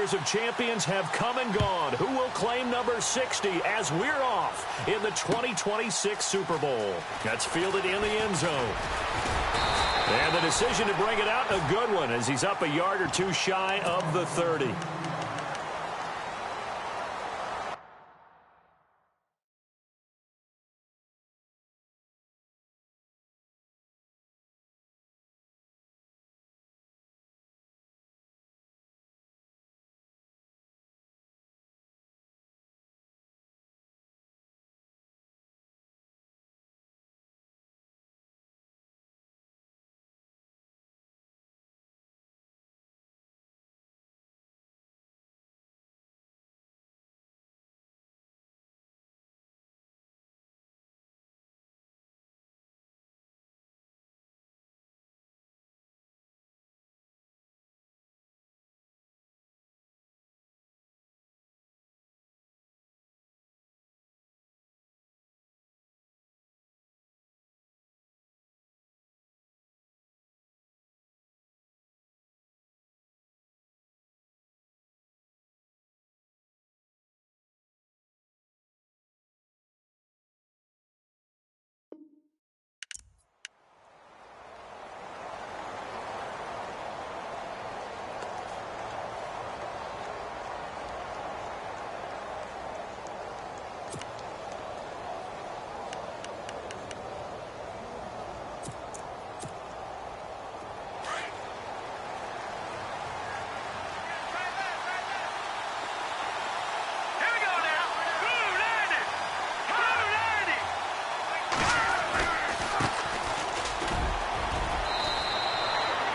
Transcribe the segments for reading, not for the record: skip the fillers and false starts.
years of champions have come and gone. Who will claim number 60 as we're off in the 2026 Super Bowl? That's fielded in the end zone. And the decision to bring it out, a good one, as he's up a yard or two shy of the 30.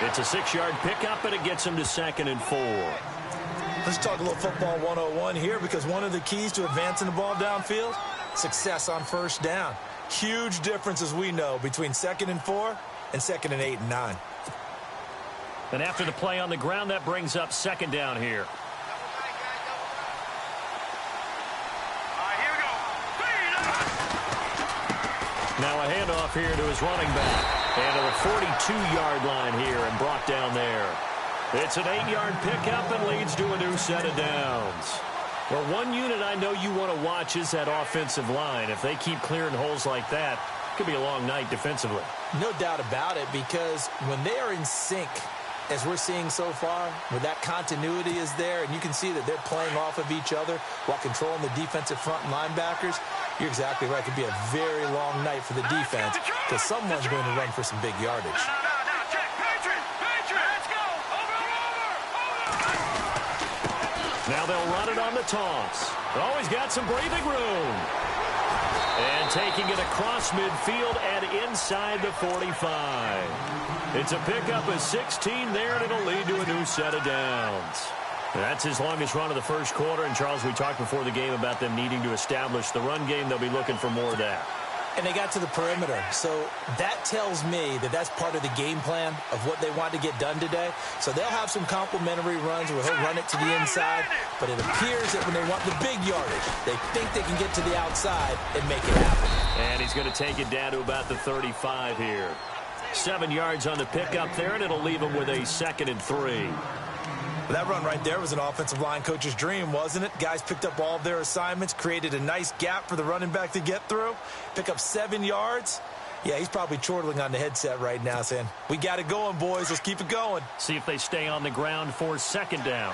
It's a 6-yard pickup, and it gets him to 2nd and 4. Let's talk a little football 101 here, because one of the keys to advancing the ball downfield, success on first down. Huge difference, as we know, between 2nd and 4 and 2nd and 8 and 9. And after the play on the ground, that brings up 2nd down here. Now a handoff here to his running back. And to the 42-yard line here and brought down there. It's an 8-yard pickup and leads to a new set of downs. Well, one unit I know you want to watch is that offensive line. If they keep clearing holes like that, it could be a long night defensively. No doubt about it, because when they are in sync, as we're seeing so far, where that continuity is there, and you can see that they're playing off of each other while controlling the defensive front and linebackers, you're exactly right. It could be a very long night for the defense because someone's going to run for some big yardage. Now they'll run it on the toss. Always got some breathing room. And taking it across midfield and inside the 45. It's a pickup of 16 there, and it'll lead to a new set of downs. That's his longest run of the first quarter. And, Charles, we talked before the game about them needing to establish the run game. They'll be looking for more of that. And they got to the perimeter. So that tells me that that's part of the game plan of what they want to get done today. So they'll have some complimentary runs where he'll run it to the inside. But it appears that when they want the big yardage, they think they can get to the outside and make it happen. And he's going to take it down to about the 35 here. 7 yards on the pickup there, and it'll leave him with a 2nd and 3. That run right there was an offensive line coach's dream, wasn't it? Guys picked up all of their assignments, created a nice gap for the running back to get through, pick up 7 yards. Yeah, he's probably chortling on the headset right now saying, we got it going, boys. Let's keep it going. See if they stay on the ground for 2nd down.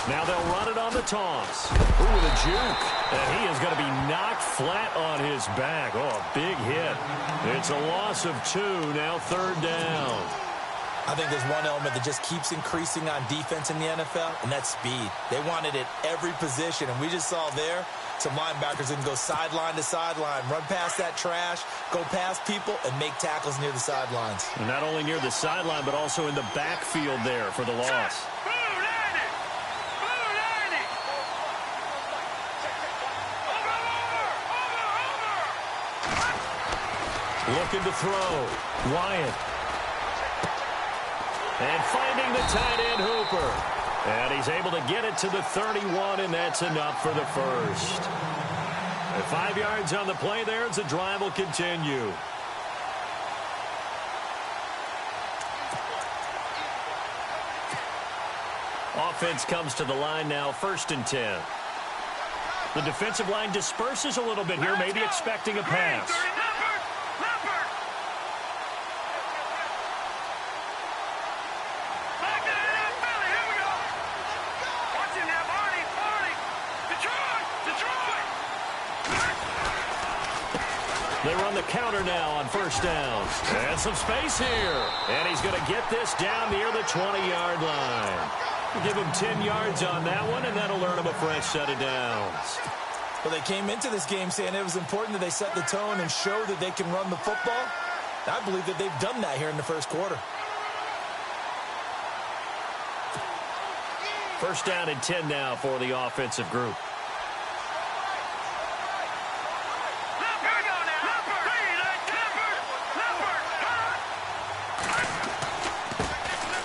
Now they'll run it on the toss. Ooh, with a juke. And he is going to be knocked flat on his back. Oh, a big hit. It's a loss of 2, now 3rd down. I think there's one element that just keeps increasing on defense in the NFL, and that's speed. They want it at every position, and we just saw there some linebackers that can go sideline to sideline, run past that trash, go past people, and make tackles near the sidelines. And not only near the sideline, but also in the backfield there for the loss. Looking to throw. Wyatt. And finding the tight end Hooper. And he's able to get it to the 31, and that's enough for the first. And 5 yards on the play there as the drive will continue. Offense comes to the line now, 1st and 10. The defensive line disperses a little bit here, maybe expecting a pass. They run the counter now on 1st down. And some space here. And he's going to get this down near the 20-yard line. We'll give him 10 yards on that one, and that'll earn him a fresh set of downs. Well, they came into this game saying it was important that they set the tone and show that they can run the football. I believe that they've done that here in the first quarter. 1st down and 10 now for the offensive group.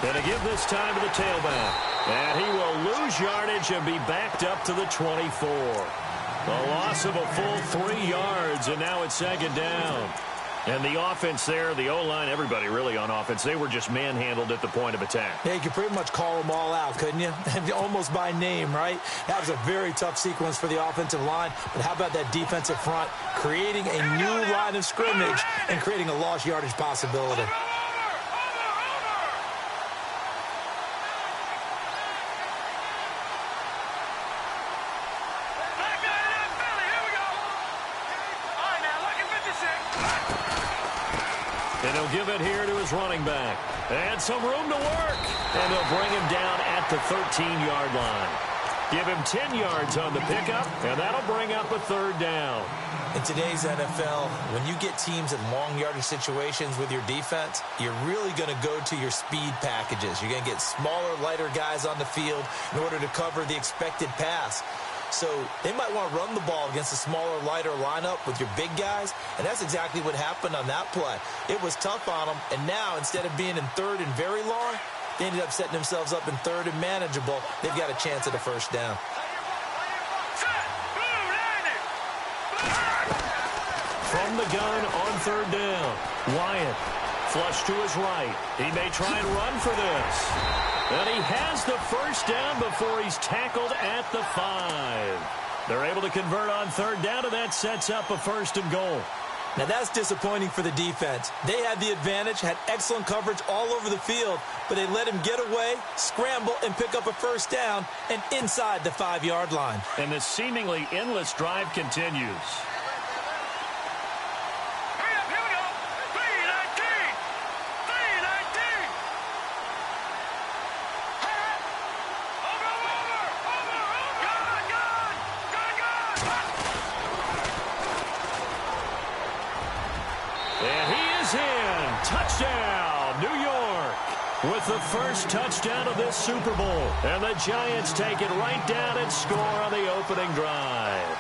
Going to give this time to the tailback. And he will lose yardage and be backed up to the 24. A loss of a full 3 yards, and now it's 2nd down. And the offense there, the O-line, everybody really on offense, they were just manhandled at the point of attack. Yeah, you could pretty much call them all out, couldn't you? Almost by name, right? That was a very tough sequence for the offensive line. But how about that defensive front creating a new line of scrimmage and creating a lost yardage possibility? And he'll give it here to his running back. And some room to work. And they'll bring him down at the 13-yard line. Give him 10 yards on the pickup, and that'll bring up a 3rd down. In today's NFL, when you get teams in long yardage situations with your defense, you're really going to go to your speed packages. You're going to get smaller, lighter guys on the field in order to cover the expected pass. So they might want to run the ball against a smaller, lighter lineup with your big guys, and that's exactly what happened on that play. It was tough on them, and now instead of being in 3rd and very long, they ended up setting themselves up in 3rd and manageable. They've got a chance at a 1st down. From the gun on 3rd down, Wyatt flush to his right. He may try and run for this. And he has the 1st down before he's tackled at the 5. They're able to convert on 3rd down, and that sets up a 1st and goal. Now, that's disappointing for the defense. They had the advantage, had excellent coverage all over the field, but they let him get away, scramble, and pick up a 1st down, and inside the 5-yard line. And the seemingly endless drive continues. Touchdown, New York, with the first touchdown of this Super Bowl. And the Giants take it right down and score on the opening drive.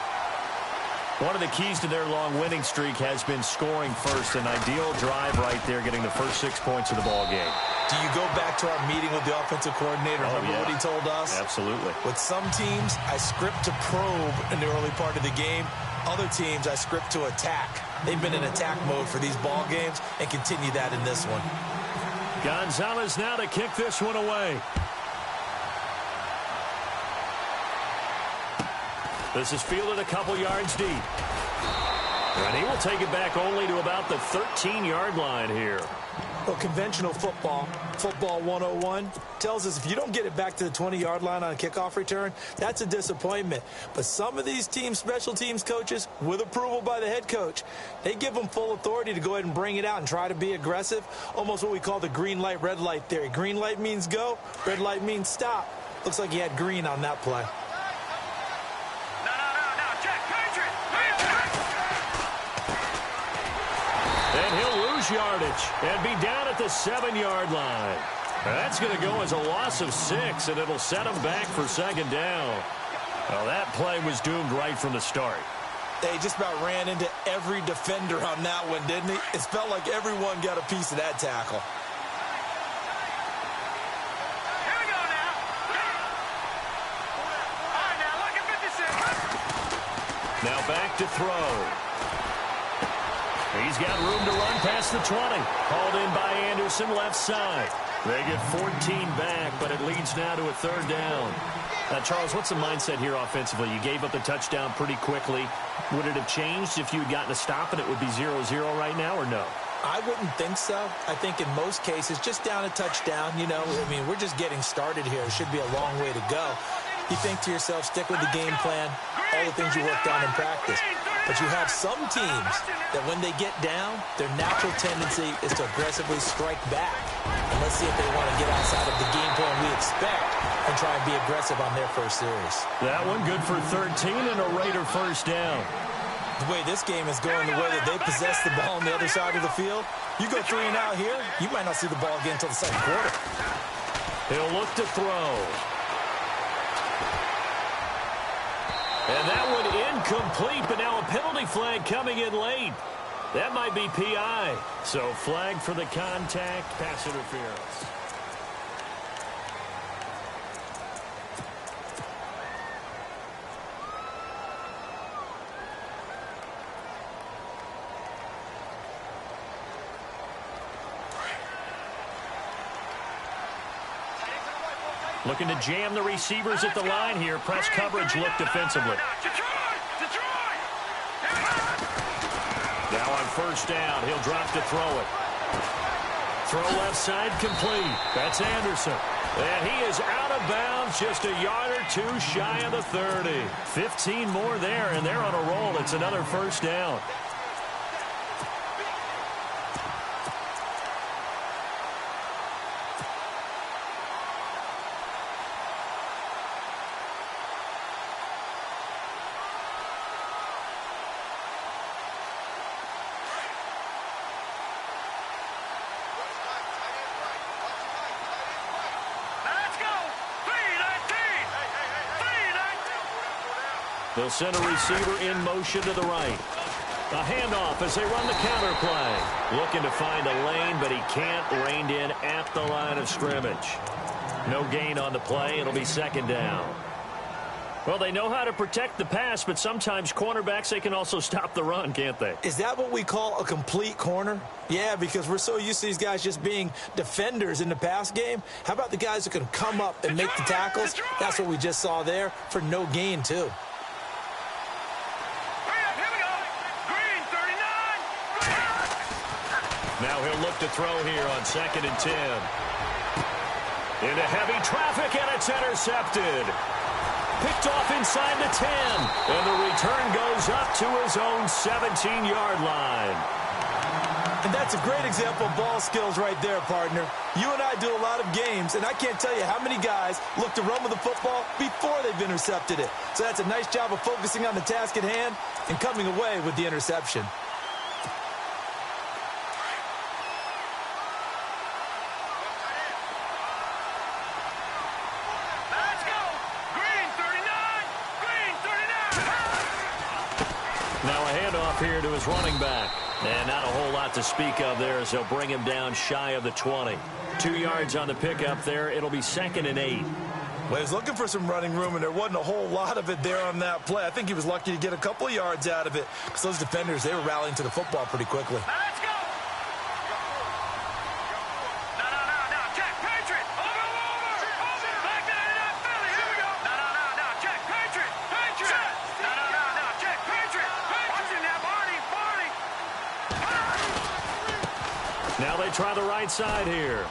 One of the keys to their long winning streak has been scoring first. An ideal drive right there, getting the first 6 points of the ball game. Do you go back to our meeting with the offensive coordinator? Remember what he told us? Absolutely. With some teams, I script to probe in the early part of the game. Other teams, I script to attack. They've been in attack mode for these ball games and continue that in this one. Gonzalez now to kick this one away. This is fielded a couple yards deep. And he will take it back only to about the 13-yard line here. Well, conventional football, football 101, tells us if you don't get it back to the 20-yard line on a kickoff return, that's a disappointment. But some of these teams, special teams coaches, with approval by the head coach, they give them full authority to go ahead and bring it out and try to be aggressive, almost what we call the green light, red light theory. Green light means go, red light means stop. Looks like he had green on that play. And he'll lose yardage and be down at the 7-yard line. That's going to go as a loss of 6, and it'll set him back for 2nd down. Well, that play was doomed right from the start. They just about ran into every defender on that one, didn't he? It felt like everyone got a piece of that tackle. Now back to throw. He's got room to run past the 20. Hauled in by Anderson, left side. They get 14 back, but it leads now to a third down. Charles, what's the mindset here offensively? You gave up the touchdown pretty quickly. Would it have changed if you had gotten a stop and it would be 0-0 right now, or no? I wouldn't think so. I think in most cases, just down a touchdown, you know, I mean, we're just getting started here. It should be a long way to go. You think to yourself, stick with the game plan, all the things you worked on in practice. But you have some teams that when they get down, their natural tendency is to aggressively strike back. And let's see if they want to get outside of the game plan we expect and try and be aggressive on their first series. That one good for 13 and a Raider first down. The way this game is going, the way that they possess the ball on the other side of the field, you go 3 and out here, you might not see the ball again until the second quarter. He'll look to throw. And that one incomplete, but now a penalty flag coming in late. That might be PI. So flag for the contact, pass interference. Looking to jam the receivers at the line here. Press coverage look defensively. Now on first down, he'll drop to throw it. Throw left side complete. That's Anderson. And he is out of bounds, just a yard or two shy of the 30. 15 more there, and they're on a roll. It's another first down. They'll send a receiver in motion to the right. A handoff as they run the counter play. Looking to find a lane, but he can't. Reined in at the line of scrimmage. No gain on the play. It'll be second down. Well, they know how to protect the pass, but sometimes cornerbacks, they can also stop the run, can't they? Is that what we call a complete corner? Yeah, because we're so used to these guys just being defenders in the pass game. How about the guys who can come up and make the tackles? That's what we just saw there for no gain, too. Now he'll look to throw here on 2nd and 10. Into heavy traffic, and it's intercepted. Picked off inside the 10. And the return goes up to his own 17-yard line. And that's a great example of ball skills right there, partner. You and I do a lot of games, and I can't tell you how many guys look to run with the football before they've intercepted it. So that's a nice job of focusing on the task at hand and coming away with the interception. Here to his running back. And not a whole lot to speak of there as they'll bring him down shy of the 20. 2 yards on the pickup there. It'll be 2nd and 8. Well, he was looking for some running room, and there wasn't a whole lot of it there on that play. I think he was lucky to get a couple of yards out of it because those defenders, they were rallying to the football pretty quickly. Let's go. No, check, Patriot. Over. Back there in that Philly. Here we go. No, check, Patriot. No, check, Patriot. Watching that, Barney. Now they try the right side here.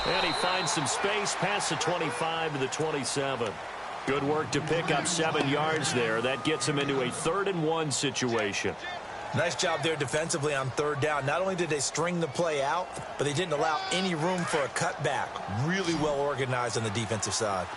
And he finds some space past the 25 to the 27. Good work to pick up 7 yards there. That gets him into a 3rd and 1 situation. Nice job there defensively on 3rd down. Not only did they string the play out, but they didn't allow any room for a cutback. Really well organized on the defensive side.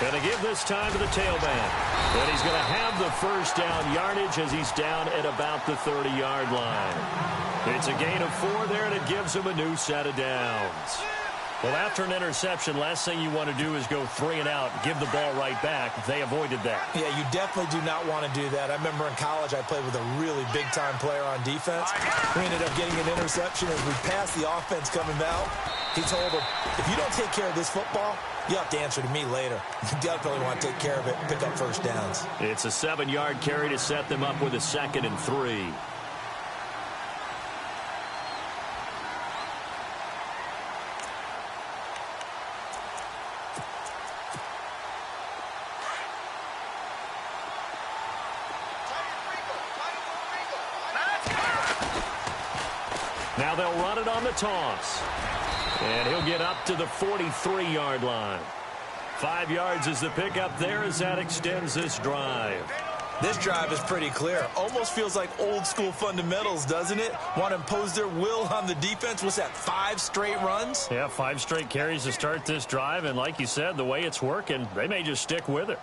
Going to give this time to the tailback. And he's going to have the first down yardage as he's down at about the 30-yard line. It's a gain of 4 there, and it gives him a new set of downs. Well, after an interception, last thing you want to do is go 3 and out, give the ball right back. They avoided that. Yeah, you definitely do not want to do that. I remember in college I played with a really big-time player on defense. We ended up getting an interception as we passed the offense coming out. He told him, if you don't take care of this football, you have to answer to me later. You definitely want to take care of it, pick up first downs. It's a 7-yard carry to set them up with a 2nd and 3. Now they'll run it on the toss. And he'll get up to the 43-yard line. 5 yards is the pickup there as that extends this drive. This drive is pretty clear. Almost feels like old school fundamentals, doesn't it? Want to impose their will on the defense. What's that, 5 straight runs? Yeah, 5 straight carries to start this drive. And like you said, the way it's working, they may just stick with it.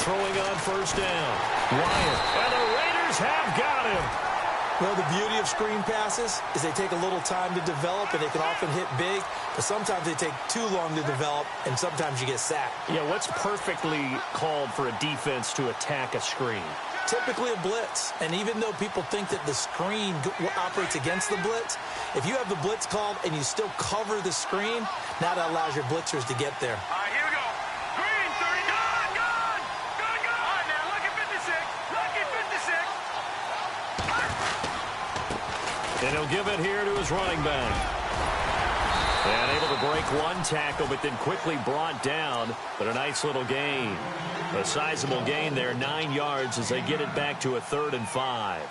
Throwing on first down. Wyatt. And the Raiders have got him. Well, the beauty of screen passes is they take a little time to develop, and they can often hit big, but sometimes they take too long to develop, and sometimes you get sacked. Yeah, what's perfectly called for a defense to attack a screen? Typically a blitz, and even though people think that the screen operates against the blitz, if you have the blitz called and you still cover the screen, now that allows your blitzers to get there. All right, here we go. Green, 30. Gone. All right, now, lucky 56. Lucky 56. And he'll give it here to his running back. And able to break one tackle, but then quickly brought down. But a nice little gain. A sizable gain there, 9 yards as they get it back to a 3rd and 5.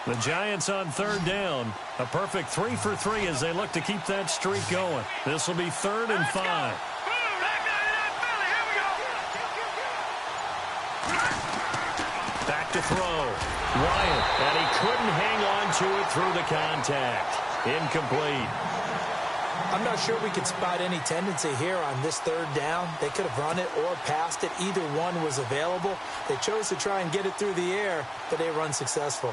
The Giants on 3rd down. A perfect 3 for 3 as they look to keep that streak going. This will be 3rd and 5. Back to throw. Wyatt, and he couldn't hang on to it through the contact. Incomplete. I'm not sure we could spot any tendency here on this 3rd down. They could have run it or passed it. Either one was available. They chose to try and get it through the air, but they were unsuccessful.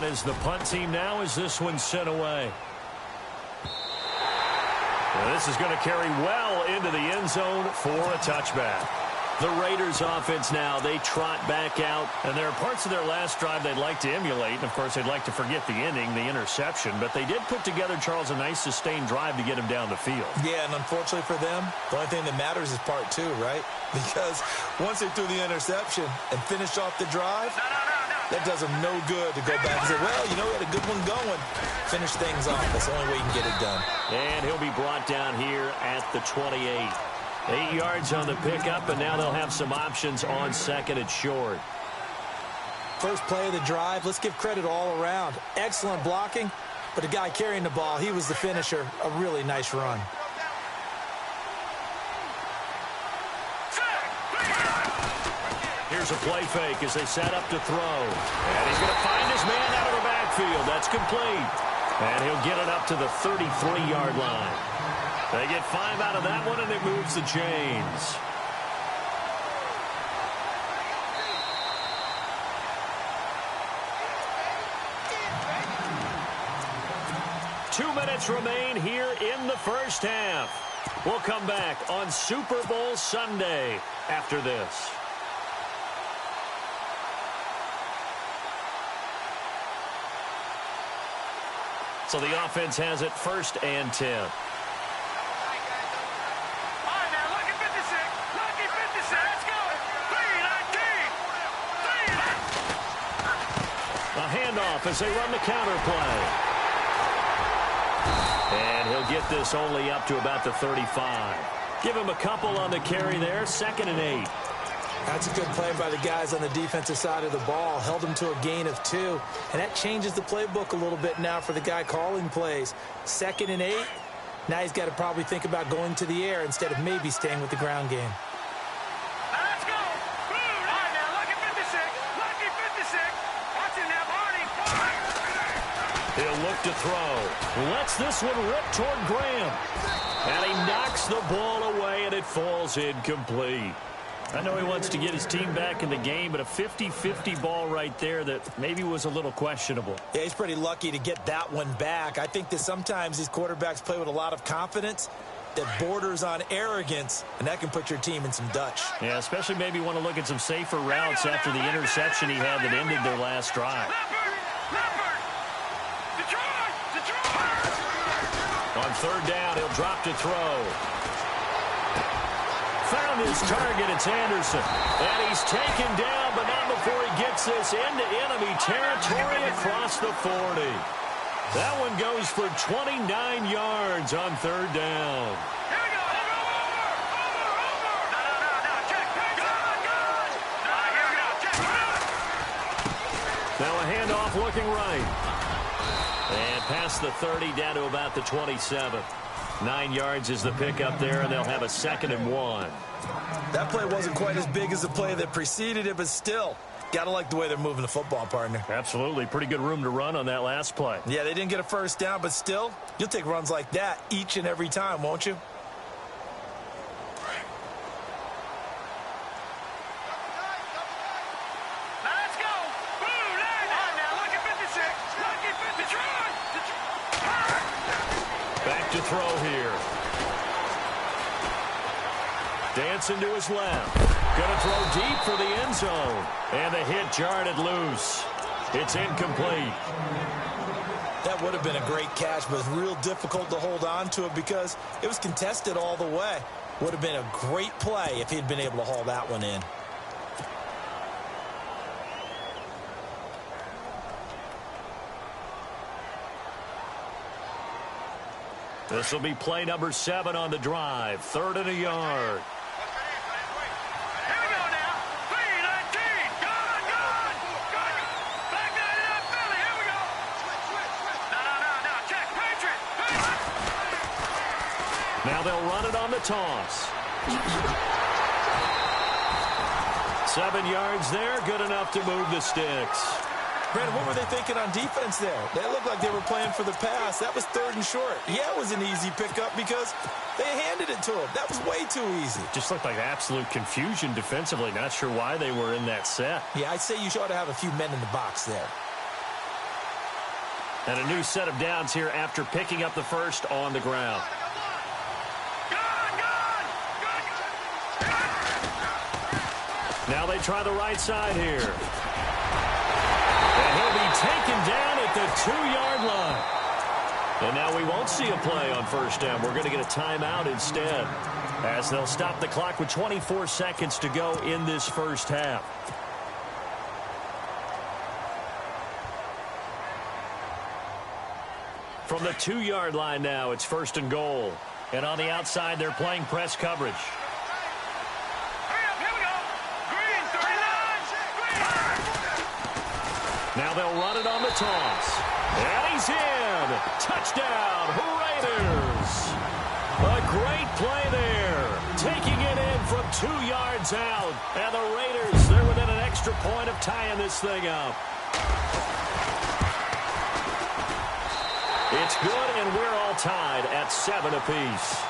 Is the punt team now as this one's sent away. Well, this is going to carry well into the end zone for a touchback. The Raiders offense now, they trot back out, and there are parts of their last drive they'd like to emulate. And, of course, they'd like to forget the ending, the interception. But they did put together, Charles, a nice sustained drive to get him down the field. Yeah, and unfortunately for them, the only thing that matters is part 2, right? Because once they threw the interception and finished off the drive, that does them no good to go back and say, well, you know, we had a good one going. Finish things off. That's the only way you can get it done. And he'll be brought down here at the 28. 8 yards on the pickup, and now they'll have some options on 2nd and short. First play of the drive, let's give credit all around. Excellent blocking, but the guy carrying the ball, he was the finisher. A really nice run. Here's a play fake as they set up to throw. And he's going to find his man out of the backfield. That's complete. And he'll get it up to the 33-yard line. They get 5 out of that one, and it moves the chains. Two minutes remain here in the first half. We'll come back on Super Bowl Sunday after this. So the offense has it 1st and 10. A handoff. handoff as they run the counter play. And he'll get this only up to about the 35. Give him a couple on the carry there, 2nd and 8. That's a good play by the guys on the defensive side of the ball. Held them to a gain of 2. And that changes the playbook a little bit now for the guy calling plays. 2nd and 8. Now he's got to probably think about going to the air instead of maybe staying with the ground game. Let's go. All right, now, lucky 56. Lucky 56. Watch it now, Barney. He'll look to throw. Lets this one rip toward Graham. And he knocks the ball away, and it falls incomplete. I know he wants to get his team back in the game, but a 50-50 ball right there that maybe was a little questionable. Yeah, he's pretty lucky to get that one back. I think that sometimes these quarterbacks play with a lot of confidence that borders on arrogance, and that can put your team in some Dutch. Yeah, especially maybe want to look at some safer routes after the interception he had that ended their last drive. On 3rd down, he'll drop to throw. Found his target, it's Anderson. And he's taken down, but not before he gets this into enemy territory across the 40. That one goes for 29 yards on 3rd down. Here we go. Over. No. Check. Good. Here we go. Check. Now a handoff looking right. And past the 30 down to about the 27. 9 yards is the pickup there, and they'll have a 2nd and 1. That play wasn't quite as big as the play that preceded it, but still, gotta like the way they're moving the football, partner. Absolutely. Pretty good room to run on that last play. Yeah, they didn't get a 1st down, but still, you'll take runs like that each and every time, won't you? Let's go. Boom. Now, lucky 56. Lucky 53. Back to throw here. Dancing to his left. Going to throw deep for the end zone. And the hit jarred it loose. It's incomplete. That would have been a great catch, but it's real difficult to hold on to it because it was contested all the way. Would have been a great play if he'd been able to haul that one in. This will be play number 7 on the drive. 3rd and a yard. Here we go now. 3-19. Good. Back down to that Philly. Here we go. No. Check. Patriot. Now they'll run it on the toss. 7 yards there. Good enough to move the sticks. Brandon, what were they thinking on defense there? They looked like they were playing for the pass. That was 3rd and short. Yeah, it was an easy pickup because they handed it to him. That was way too easy. Just looked like absolute confusion defensively. Not sure why they were in that set. Yeah, I'd say you ought to have a few men in the box there. And a new set of downs here after picking up the first on the ground. Now they try the right side here. And he'll be taken down at the 2-yard line. And now we won't see a play on 1st down. We're going to get a timeout instead, as they'll stop the clock with 24 seconds to go in this 1st half. From the 2-yard line now, it's 1st and goal. And on the outside, they're playing press coverage. Now they'll run it on the toss. And he's in. Touchdown, Raiders. A great play there. Taking it in from 2 yards out. And the Raiders, they're within an extra point of tying this thing up. It's good, and we're all tied at 7 apiece.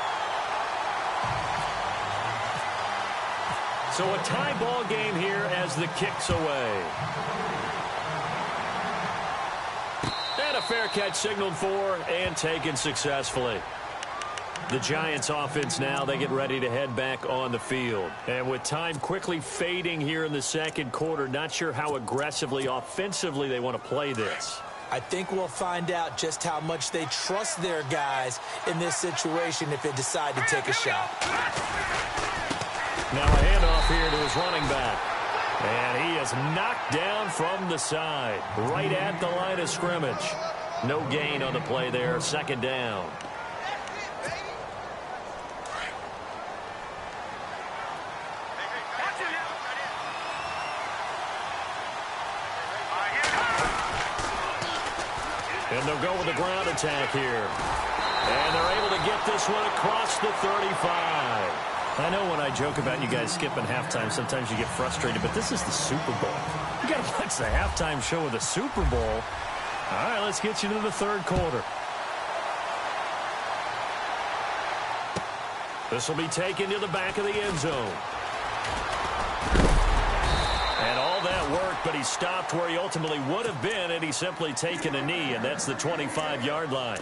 So a tie ball game here as the kick's away. And a fair catch signaled for and taken successfully. The Giants offense now, they get ready to head back on the field. And with time quickly fading here in the 2nd quarter, not sure how aggressively, offensively they want to play this. I think we'll find out just how much they trust their guys in this situation if they decide to take a shot. Now a handoff here to his running back. And he is knocked down from the side, right at the line of scrimmage. No gain on the play there, second down. And they'll go with a ground attack here. And they're able to get this one across the 35. I know when I joke about you guys skipping halftime, sometimes you get frustrated, but this is the Super Bowl. You got to watch the halftime show of the Super Bowl. All right, let's get you to the third quarter. This will be taken to the back of the end zone. And all that work, but he stopped where he ultimately would have been, and he's simply taken a knee, and that's the 25-yard line.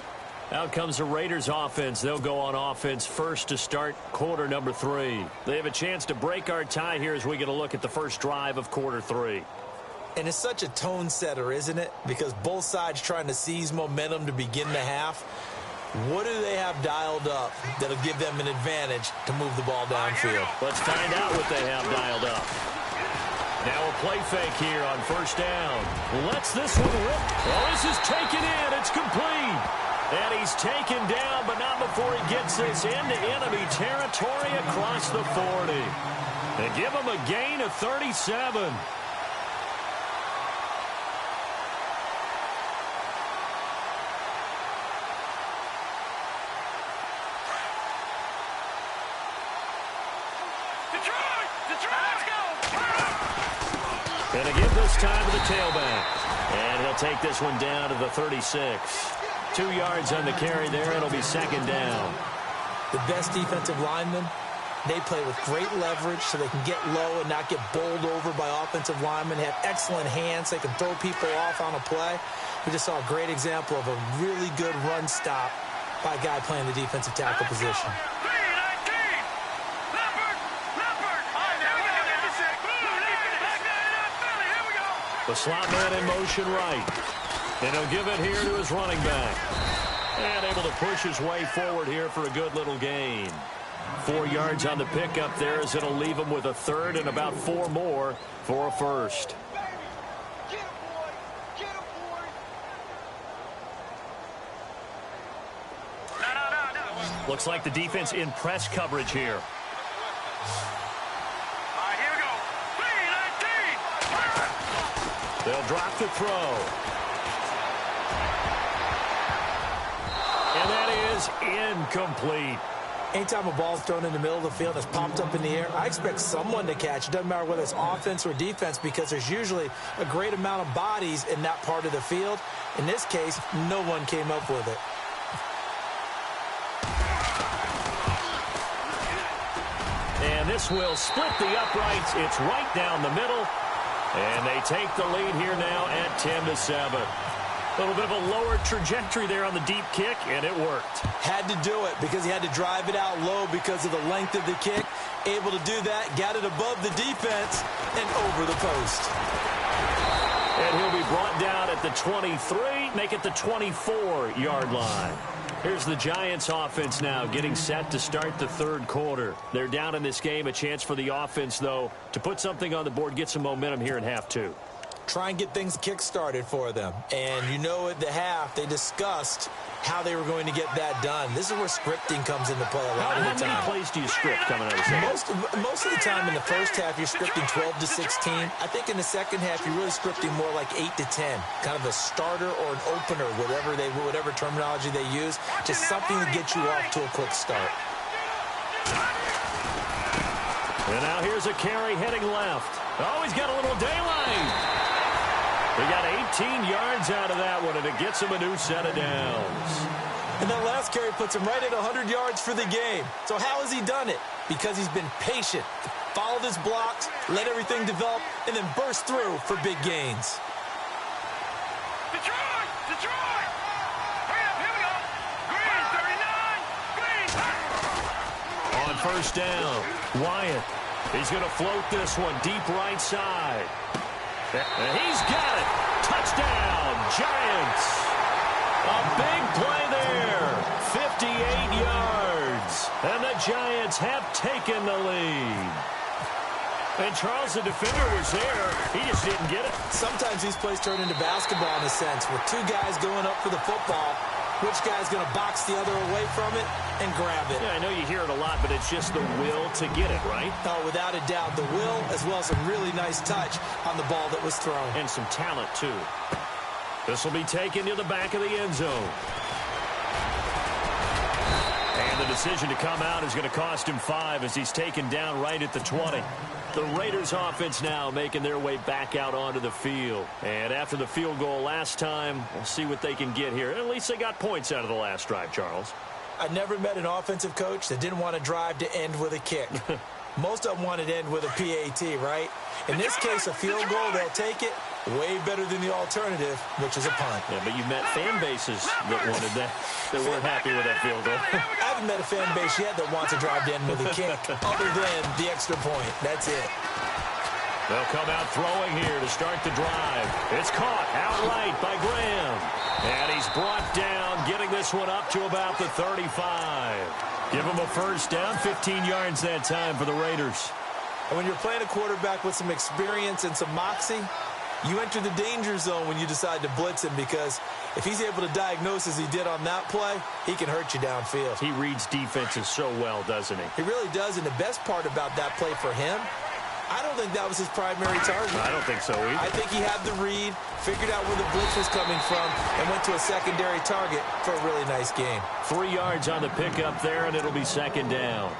Out comes the Raiders offense. They'll go on offense first to start quarter number 3. They have a chance to break our tie here as we get a look at the first drive of quarter 3. And it's such a tone setter, isn't it? Because both sides trying to seize momentum to begin the half. What do they have dialed up that'll give them an advantage to move the ball downfield? Let's find out what they have dialed up. Now a play fake here on first down. Lets this one rip. Oh, this is taken in. It's complete. And he's taken down, but not before he gets this into enemy territory across the 40. And give him a gain of 37. And again this time to the tailback. And he'll take this one down to the 36. 2 yards on the carry there. It'll be second down. The best defensive linemen, they play with great leverage so they can get low and not get bowled over by offensive linemen. They have excellent hands. They can throw people off on a play. We just saw a great example of a really good run stop by a guy playing the defensive tackle position. The slot man in motion right. And he'll give it here to his running back. And able to push his way forward here for a good little gain. 4 yards on the pickup there as it'll leave him with a third and about 4 more for a first. Looks like the defense in press coverage here. They'll drop the throw. And that is incomplete. Anytime a ball's thrown in the middle of the field that's popped up in the air, I expect someone to catch. It doesn't matter whether it's offense or defense because there's usually a great amount of bodies in that part of the field. In this case, no one came up with it. And this will split the uprights. It's right down the middle. And they take the lead here now at 10-7. A little bit of a lower trajectory there on the deep kick, and it worked. Had to do it because he had to drive it out low because of the length of the kick. Able to do that, got it above the defense, and over the post. And he'll be brought down at the 23, make it the 24-yard line. Here's the Giants offense now getting set to start the third quarter. They're down in this game. A chance for the offense, though, to put something on the board, get some momentum here in half 2. Try and get things kick-started for them. And you know at the half, they discussed how they were going to get that done. This is where scripting comes into play a lot of the time. How many plays do you script coming out of the second? Most of the time in the first half, you're scripting 12 to 16. I think in the second half, you're really scripting more like 8 to 10. Kind of a starter or an opener, whatever terminology they use. Just something to get you off to a quick start. And now here's a carry heading left. Oh, he's got a little daylight. He got 18 yards out of that one, and it gets him a new set of downs. And that last carry puts him right at 100 yards for the game. So how has he done it? Because he's been patient, followed his blocks, let everything develop, and then burst through for big gains. Detroit! Detroit! Hurry up, here we go. Green, 39. Green. On first down, Wyatt. He's going to float this one deep right side. And he's got it. Touchdown, Giants. A big play there. 58 yards. And the Giants have taken the lead. And Charles, the defender, was there. He just didn't get it. Sometimes these plays turn into basketball in a sense, with two guys going up for the football. Which guy's going to box the other away from it and grab it? Yeah, I know you hear it a lot, but it's just the will to get it, right? Oh, without a doubt, the will as well as a really nice touch on the ball that was thrown. And some talent, too. This will be taken to the back of the end zone. And the decision to come out is going to cost him 5 as he's taken down right at the 20. The Raiders offense now making their way back out onto the field. And after the field goal last time, we'll see what they can get here. At least they got points out of the last drive, Charles. I never met an offensive coach that didn't want to drive to end with a kick. Most of them wanted to end with a PAT, right? In this case, a field goal, they'll take it. Way better than the alternative, which is a punt. Yeah, but you met fan bases that wanted that weren't happy with that field goal. I haven't met a fan base yet that wants to drive to end with a kick, other than the extra point. That's it. They'll come out throwing here to start the drive. It's caught outright by Graham. And he's brought down, getting this one up to about the 35. Give him a first down, 15 yards that time for the Raiders. And when you're playing a quarterback with some experience and some moxie, you enter the danger zone when you decide to blitz him, because if he's able to diagnose as he did on that play, he can hurt you downfield. He reads defenses so well, doesn't he? He really does, and the best part about that play for him, I don't think that was his primary target. I don't think so either. I think he had the read, figured out where the blitz was coming from, and went to a secondary target for a really nice game. 3 yards on the pickup there, and it'll be second down.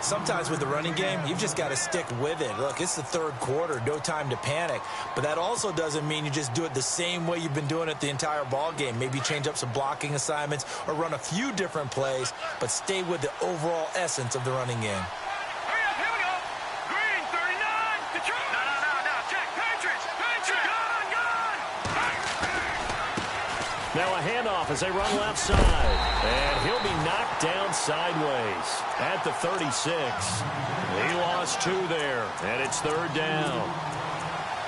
Sometimes with the running game, you've just got to stick with it. Look, it's the third quarter, no time to panic. But that also doesn't mean you just do it the same way you've been doing it the entire ball game. Maybe change up some blocking assignments or run a few different plays, but stay with the overall essence of the running game. Hurry up, here we go. Green, 39. Control. No. Check. Patriots. Gun. Now a handoff as they run left side. And he'll be knocked down sideways at the 36. He lost 2 there, and it's third down.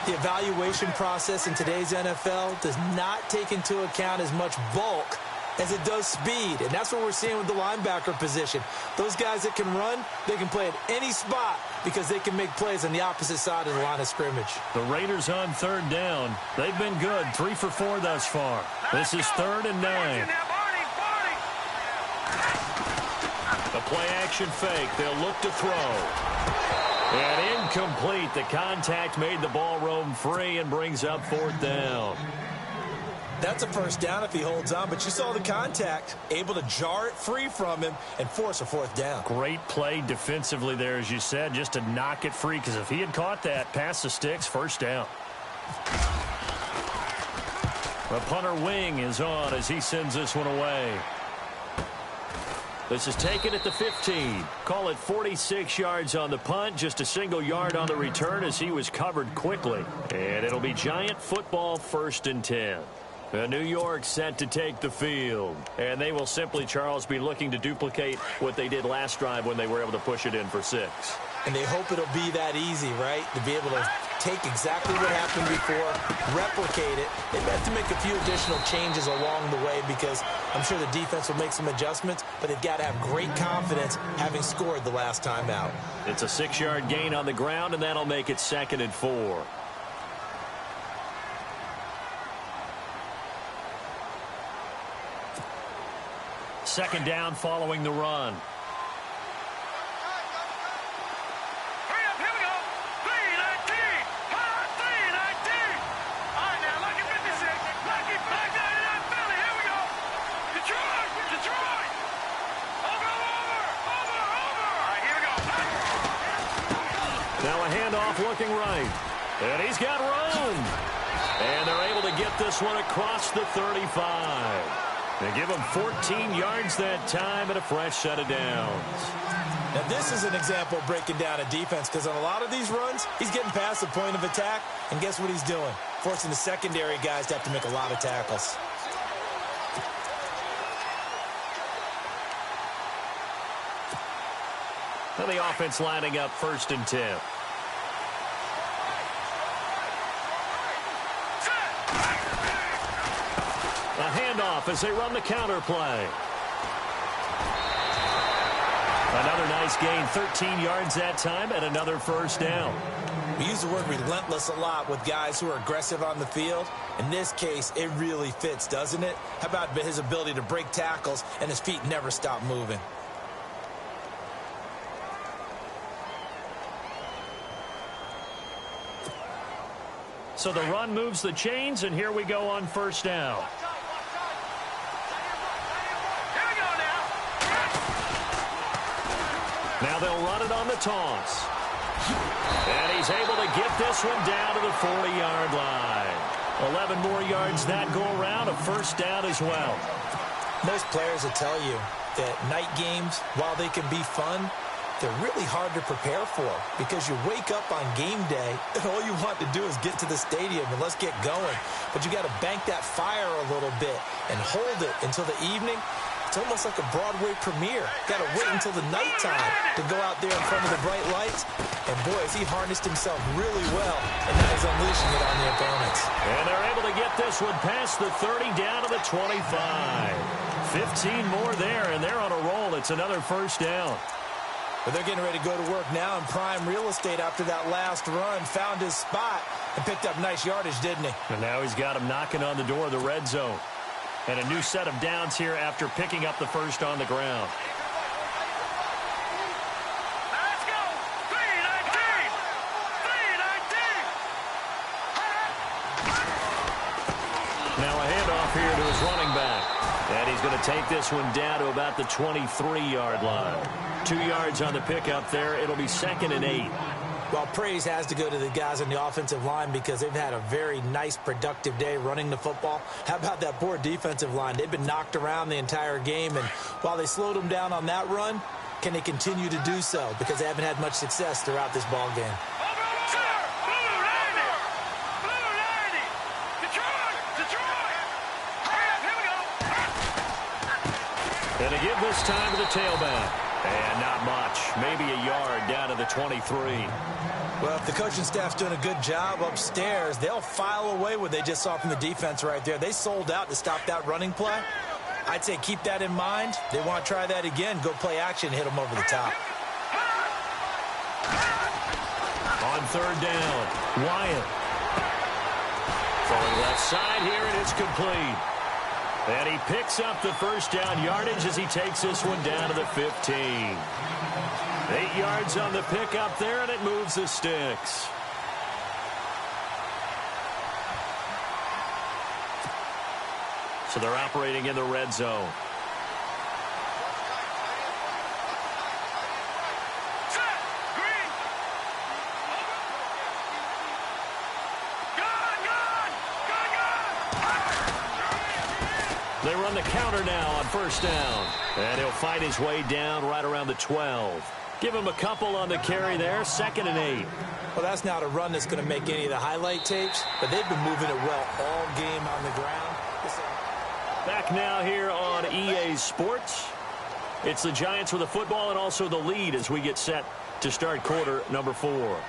The evaluation process in today's NFL does not take into account as much bulk as it does speed, and that's what we're seeing with the linebacker position. Those guys that can run, they can play at any spot because they can make plays on the opposite side of the line of scrimmage. The Raiders on third down. They've been good, 3 for 4 thus far. This is 3rd and 9. The play-action fake. They'll look to throw. And incomplete. The contact made the ball roam free and brings up 4th down. That's a first down if he holds on, but you saw the contact, able to jar it free from him and force a 4th down. Great play defensively there, as you said, just to knock it free, because if he had caught that, past the sticks, first down. The punter wing is on as he sends this one away. This is taken at the 15. Call it 46 yards on the punt, just a single yard on the return as he was covered quickly. And it'll be Giant football, 1st and 10. New York set to take the field. And they will simply, Charles, be looking to duplicate what they did last drive when they were able to push it in for 6. And they hope it'll be that easy, right? To be able to take exactly what happened before, replicate it. They have to make a few additional changes along the way because I'm sure the defense will make some adjustments, but they've got to have great confidence having scored the last time out. It's a 6-yard gain on the ground, and that'll make it 2nd and 4. Second down following the run. Hurry up, here we go. 3-19. 3-19. All right, now, lucky 56. Lucky 599 Philly. Here we go. Detroit. Over. All right, here we go. Now a handoff looking right. And he's got room. And they're able to get this one across the 35. They give him 14 yards that time and a fresh set of downs. Now, this is an example of breaking down a defense because on a lot of these runs, he's getting past the point of attack, and guess what he's doing? Forcing the secondary guys to have to make a lot of tackles. Now the offense lining up 1st and 10. A handoff as they run the counter play. Another nice gain, 13 yards that time, and another first down. We use the word relentless a lot with guys who are aggressive on the field. In this case, it really fits, doesn't it? How about his ability to break tackles and his feet never stop moving? So the run moves the chains, and here we go on first down. Now they'll run it on the toss. And he's able to get this one down to the 40-yard line. 11 more yards that go around, a first down as well. Most players will tell you that night games, while they can be fun, they're really hard to prepare for because you wake up on game day and all you want to do is get to the stadium and let's get going. But you got to bank that fire a little bit and hold it until the evening. It's almost like a Broadway premiere. Got to wait until the nighttime to go out there in front of the bright lights. And boy, has he harnessed himself really well, and now he's unleashing it on the opponents. And they're able to get this one past the 30 down to the 25. 15 more there, and they're on a roll. It's another first down. But they're getting ready to go to work now in prime real estate after that last run. Found his spot and picked up nice yardage, didn't he? And now he's got him knocking on the door of the red zone. And a new set of downs here after picking up the first on the ground. Let's go. 319. 319. Now a handoff here to his running back. And he's going to take this one down to about the 23-yard line. 2 yards on the pickup there. It'll be 2nd and 8. Well, praise has to go to the guys on the offensive line because they've had a very nice, productive day running the football. How about that poor defensive line? They've been knocked around the entire game, and while they slowed them down on that run, can they continue to do so? Because they haven't had much success throughout this ball game. And to give this time to the tailback. And not much. Maybe a yard down to the 23. Well, if the coaching staff's doing a good job upstairs, they'll file away what they just saw from the defense right there. They sold out to stop that running play. I'd say keep that in mind. They want to try that again. Go play action, hit them over the top. On third down, Wyatt. Throwing left side here, and it's complete. And he picks up the first down yardage as he takes this one down to the 15. 8 yards on the pickup there, and it moves the sticks. So they're operating in the red zone. They run the counter now on first down. And he'll fight his way down right around the 12. Give him a couple on the carry there. 2nd and 8. Well, that's not a run that's going to make any of the highlight tapes, but they've been moving it well all game on the ground. Back now here on EA Sports. It's the Giants with the football and also the lead as we get set to start quarter number 4.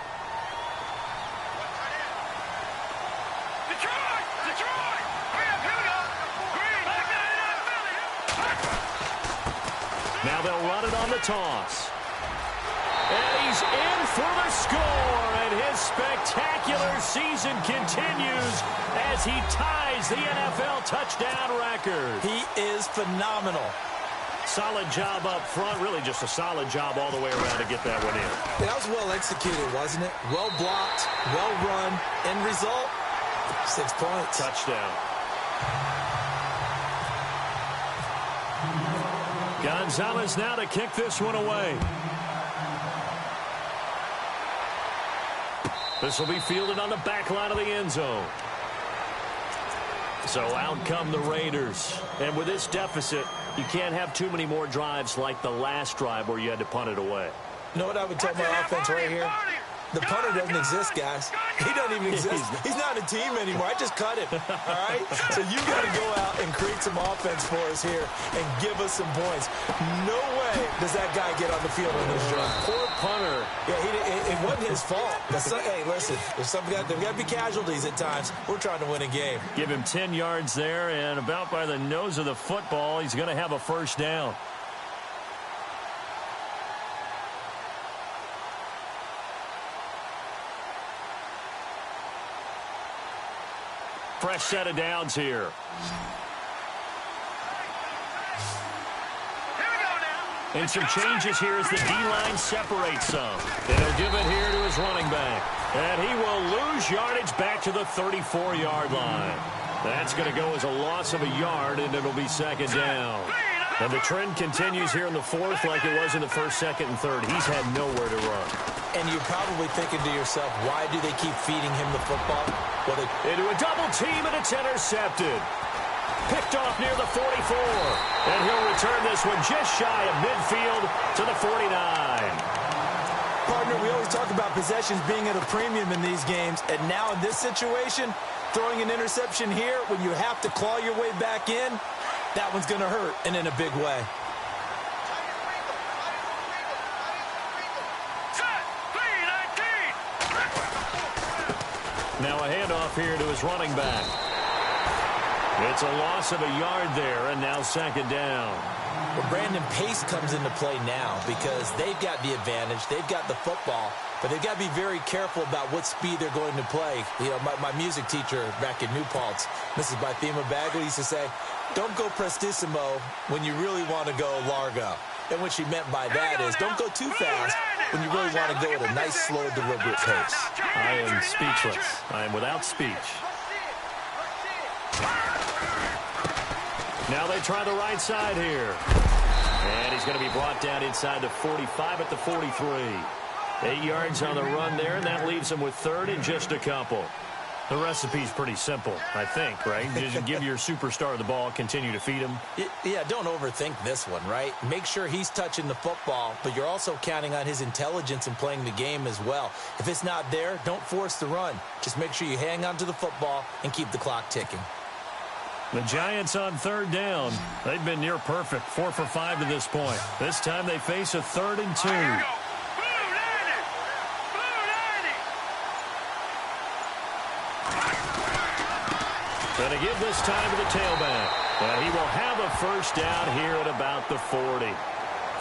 Now they'll run it on the toss. And he's in for the score, and his spectacular season continues as he ties the NFL touchdown record. He is phenomenal. Solid job up front, really just a solid job all the way around to get that one in. That was well executed, wasn't it? Well blocked, well run. End result, 6 points. Touchdown. Gonzalez now to kick this one away. This will be fielded on the back line of the end zone. So out come the Raiders. And with this deficit, you can't have too many more drives like the last drive where you had to punt it away. You know what I would tell my offense right here? The punter doesn't exist, guys. He doesn't even exist. He's not a team anymore. I just cut him. All right? So you got to go out and create some offense for us here and give us some points. No way does that guy get on the field on this drive. Poor punter. Yeah, it wasn't his fault. Hey, listen, there's got to be casualties at times. We're trying to win a game. Give him 10 yards there, and about by the nose of the football, he's going to have a first down. Fresh set of downs here. And some changes here as the D-line separates some. And he'll give it here to his running back. And he will lose yardage back to the 34-yard line. That's going to go as a loss of a yard, and it'll be second down. And the trend continues here in the fourth like it was in the first, second, and third. He's had nowhere to run. And you're probably thinking to yourself, why do they keep feeding him the football? Well, into a double team, and it's intercepted. Picked off near the 44. And he'll return this one just shy of midfield to the 49. Partner, we always talk about possessions being at a premium in these games. And now in this situation, throwing an interception here when you have to claw your way back in, that one's going to hurt, and in a big way. Now a handoff here to his running back. It's a loss of a yard there, and now second down. Well, Brandon, pace comes into play now because they've got the advantage. They've got the football, but they've got to be very careful about what speed they're going to play. You know, my music teacher back in New Paltz, Mrs. Bythema Bagley, used to say, don't go prestissimo when you really want to go largo. And what she meant by that is don't go too fast when you really want to go at a nice, slow, deliberate pace. I am speechless. I am without speech. Now they try the right side here. And he's going to be brought down inside the 45 at the 43. 8 yards on the run there, and that leaves him with third and just a couple. The recipe's pretty simple, I think, right? Just give your superstar the ball, continue to feed him. Yeah, don't overthink this one, right? Make sure he's touching the football, but you're also counting on his intelligence in playing the game as well. If it's not there, don't force the run. Just make sure you hang on to the football and keep the clock ticking. The Giants on third down. They've been near perfect, 4 for 5 to this point. This time they face a 3rd and 2. Going to give this time to the tailback. And he will have a first down here at about the 40.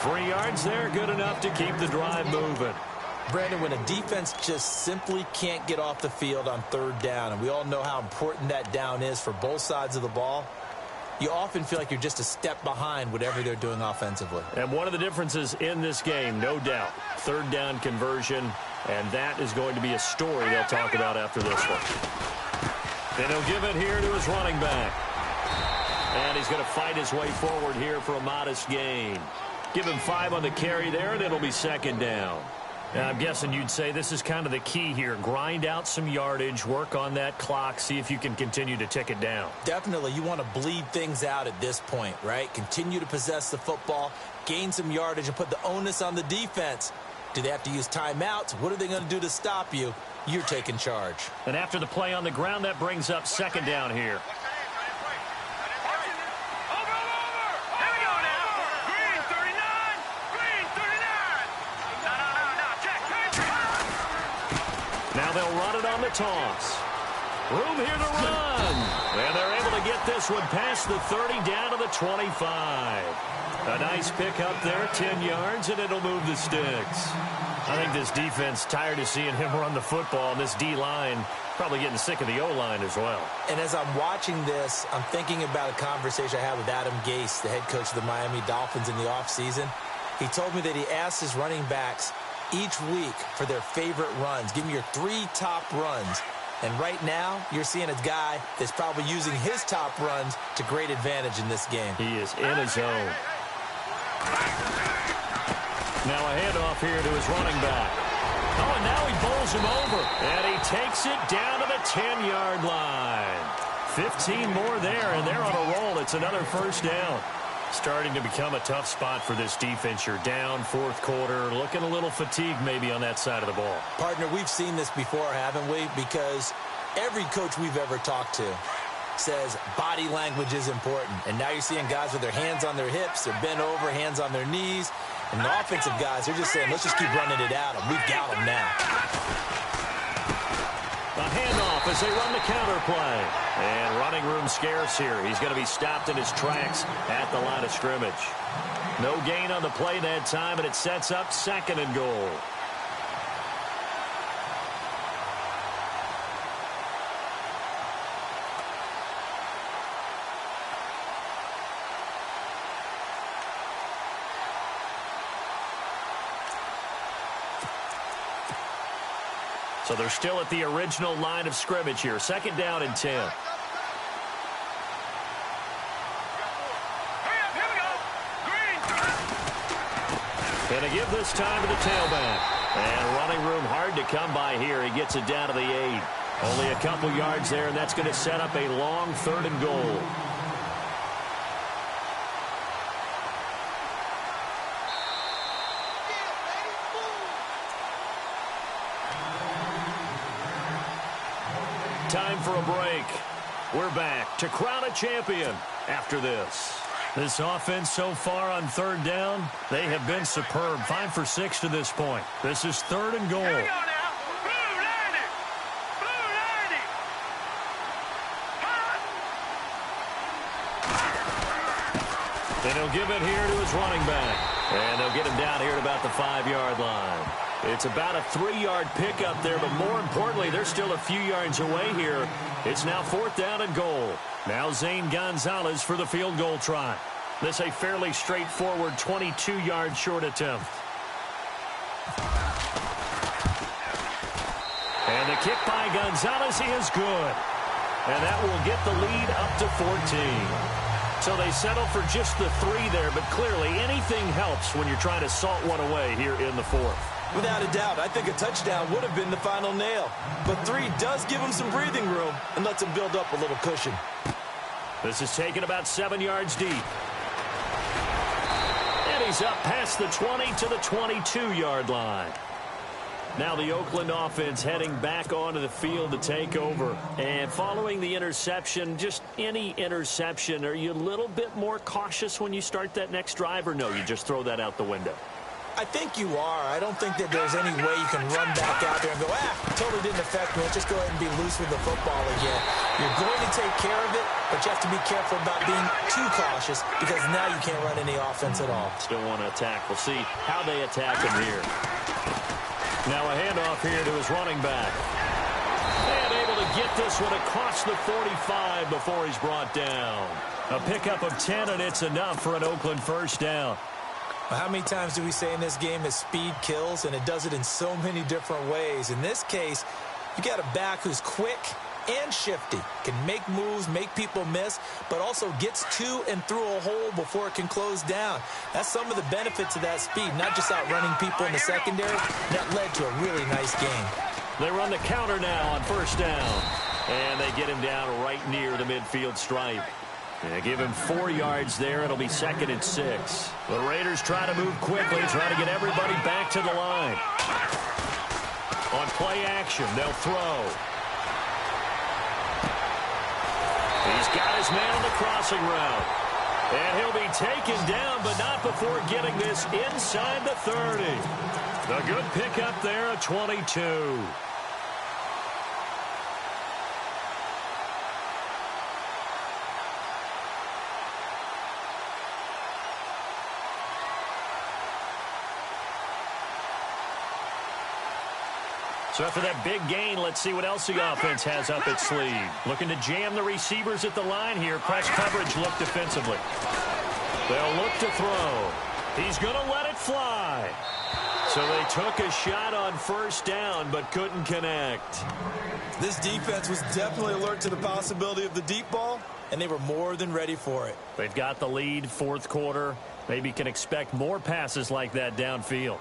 3 yards there, good enough to keep the drive moving. Brandon, when a defense just simply can't get off the field on third down, and we all know how important that down is for both sides of the ball, you often feel like you're just a step behind whatever they're doing offensively. And one of the differences in this game, no doubt, third down conversion, and that is going to be a story they'll talk about after this one. And he'll give it here to his running back. And he's going to fight his way forward here for a modest gain. Give him 5 on the carry there, and it'll be second down. And I'm guessing you'd say this is kind of the key here. Grind out some yardage, work on that clock, see if you can continue to tick it down. Definitely. You want to bleed things out at this point, right? Continue to possess the football, gain some yardage, and put the onus on the defense. Do they have to use timeouts? What are they going to do to stop you? You're taking charge. And after the play on the ground, that brings up second down here. Now they'll run it on the toss. Room here to run. And they're able to get this one past the 30 down to the 25. A nice pick up there, 10 yards, and it'll move the sticks. I think this defense tired of seeing him run the football, and this D-line probably getting sick of the O-line as well. And as I'm watching this, I'm thinking about a conversation I had with Adam Gase, the head coach of the Miami Dolphins in the offseason. He told me that he asked his running backs each week for their favorite runs. Give me your 3 top runs. And right now, you're seeing a guy that's probably using his top runs to great advantage in this game. He is in his zone. Now a handoff here to his running back. Oh, and now he bowls him over. And he takes it down to the 10-yard line. 15 more there, and they're on a roll. It's another first down. Starting to become a tough spot for this defense. You're down, fourth quarter, looking a little fatigued maybe on that side of the ball. Partner, we've seen this before, haven't we? Because every coach we've ever talked to says body language is important. And now you're seeing guys with their hands on their hips, they're bent over, hands on their knees. And the offensive guys, they're just saying, let's just keep running it at them. We've got them now. A handoff as they run the counter play. And running room scarce here. He's going to be stopped in his tracks at the line of scrimmage. No gain on the play that time, and it sets up second and goal. So they're still at the original line of scrimmage here. 2nd down and 10. And they give this time to the tailback. And running room hard to come by here. He gets it down to the 8. Only a couple yards there, and that's going to set up a long 3rd and goal. Time for a break. We're back to crown a champion after this. This offense so far on 3rd down, they have been superb. 5 for 6 to this point. This is 3rd and goal. Here we go now. Blue 90. Blue 90. And he'll give it here to his running back. And they'll get him down here at about the 5-yard line. It's about a 3-yard pickup there, but more importantly, they're still a few yards away here. It's now 4th down and goal. Now Zane Gonzalez for the field goal try. This a fairly straightforward 22-yard short attempt. And the kick by Gonzalez is good. And that will get the lead up to 14. So they settle for just the 3 there, but clearly anything helps when you're trying to salt one away here in the 4th. Without a doubt, I think a touchdown would have been the final nail. But 3 does give him some breathing room and lets him build up a little cushion. This is taken about 7 yards deep. And he's up past the 20 to the 22-yard line. Now the Oakland offense heading back onto the field to take over. And following the interception, just any interception, are you a little bit more cautious when you start that next drive, or no, you just throw that out the window? I think you are. I don't think that there's any way you can run back out there and go, totally didn't affect me. Let's just go ahead and be loose with the football again. You're going to take care of it, but you have to be careful about being too cautious because now you can't run any offense at all. Still want to attack. We'll see how they attack him here. Now a handoff here to his running back. And able to get this one across the 45 before he's brought down. A pickup of 10, and it's enough for an Oakland 1st down. How many times do we say in this game that speed kills, and it does it in so many different ways? In this case, you got a back who's quick and shifty, can make moves, make people miss, but also gets to and through a hole before it can close down. That's some of the benefits of that speed, not just outrunning people in the secondary. That led to a really nice game. They run the counter now on 1st down, and they get him down right near the midfield stripe. And they give him 4 yards there. It'll be 2nd and 6. The Raiders try to move quickly, try to get everybody back to the line. On play action, they'll throw. He's got his man on the crossing route. And he'll be taken down, but not before getting this inside the 30. The good pickup there at 22. So after that big gain, let's see what else the offense has up its sleeve. Looking to jam the receivers at the line here. Press coverage look defensively. They'll look to throw. He's going to let it fly. So they took a shot on 1st down, but couldn't connect. This defense was definitely alert to the possibility of the deep ball, and they were more than ready for it. They've got the lead, 4th quarter. Maybe can expect more passes like that downfield.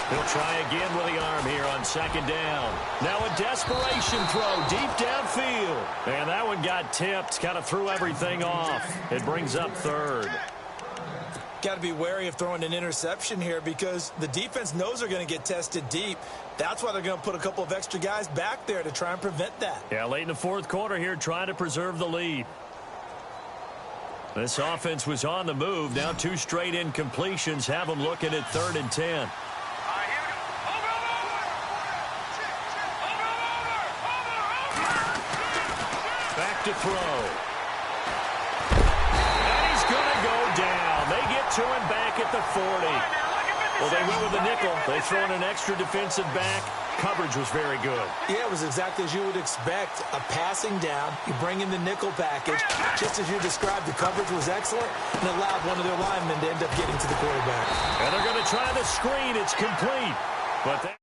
He'll try again with the arm here on 2nd down. Now a desperation throw deep downfield. And that one got tipped, kind of threw everything off. It brings up 3rd. Got to be wary of throwing an interception here because the defense knows they're going to get tested deep. That's why they're going to put a couple of extra guys back there to try and prevent that. Yeah, late in the 4th quarter here, trying to preserve the lead. This offense was on the move. Now 2 straight incompletions have them looking at 3rd and 10. Back to throw. And he's going to go down. They get to him back at the 40. Well, they went with the nickel. They throw in an extra defensive back. Coverage was very good. Yeah, it was exactly as you would expect. A passing down, you bring in the nickel package. Just as you described, the coverage was excellent and allowed one of their linemen to end up getting to the quarterback. And they're going to try the screen. It's complete. But